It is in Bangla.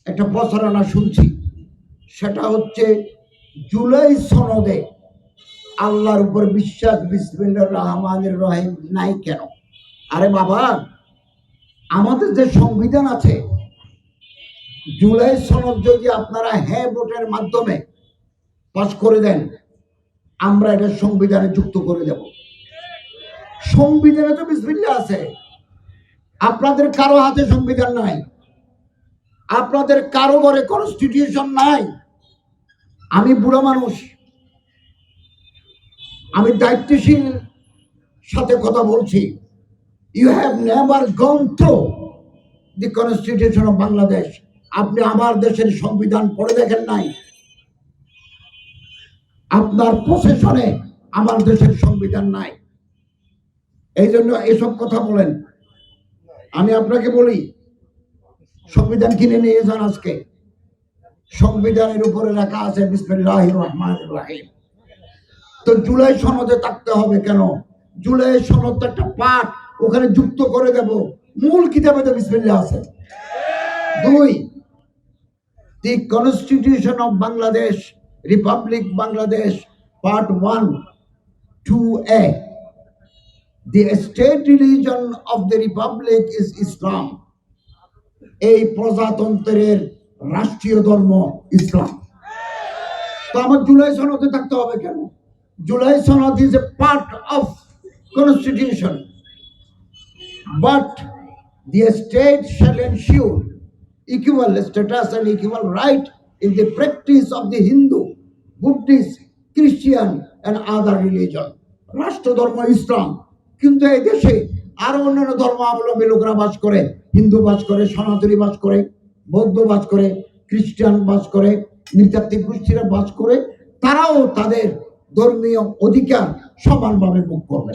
একটা প্রচারণা শুনছি, সেটা হচ্ছে জুলাই সনদে আল্লাহর উপর বিশ্বাস বিসমিল্লাহির রহমানির রহিম নাই কেন? আরে বাবা, আমাদের যে সংবিধান আছে, জুলাই সনদ যদি আপনারা হ্যাঁ ভোটের মাধ্যমে পাস করে দেন, আমরা এটা সংবিধানে যুক্ত করে দেব। সংবিধানে তো বিসমিল্লাহ আছে, আপনাদের কারো হাতে সংবিধান নাই, আপনাদের কারো ঘরে কনস্টিটিউশন নাই। আমি বুড়ো মানুষ, আমি দায়িত্বশীল সাথে কথা বলছি। You have never gone through the constitution of Bangladesh. আপনি আমার দেশের সংবিধান পড়ে দেখেন নাই, আপনার পসেশনে আমার দেশের সংবিধান নাই, এই জন্য এসব কথা বলেন। আমি আপনাকে বলি, সংবিধান কিনে নিয়ে যান আজকে, সংবিধানের উপরে লেখা আছে বিসমিল্লাহির রহমানির রহিম। তো জুলাই সনদে থাকতে হবে কেন? জুলাই সনদ একটা পাঠ, ওখানে যুক্ত করে দেব, মূল কিতাবে তো বিসমিল্লাহ আছে। 2, দি constitution of Bangladesh, Republic Bangladesh, part 1 2A, the state religion of the republic is Islam. এই প্রজাতন্ত্রের রাষ্ট্রীয় ধর্ম ইসলাম। তো আমার জুলাই সনদে থাকতে হবে কেন? জুলাই সনদ is a part of constitution, but the state shall ensure equal status and equal right in the practice of the Hindu, Buddhist, Christian and other religion. রাষ্ট্র ধর্ম ইসলাম, কিন্তু এই দেশে আরো অন্যান্য ধর্মাবলম্বী লোকরা বাস করে। হিন্দু বাস করে, সনাতনী বাস করে, বৌদ্ধ বাস করে, খ্রিস্টান বাস করে, নৃতাত্ত্বিক গোষ্ঠীরা বাস করে। তারাও তাদের ধর্মীয় অধিকার সমানভাবে ভোগ করবে।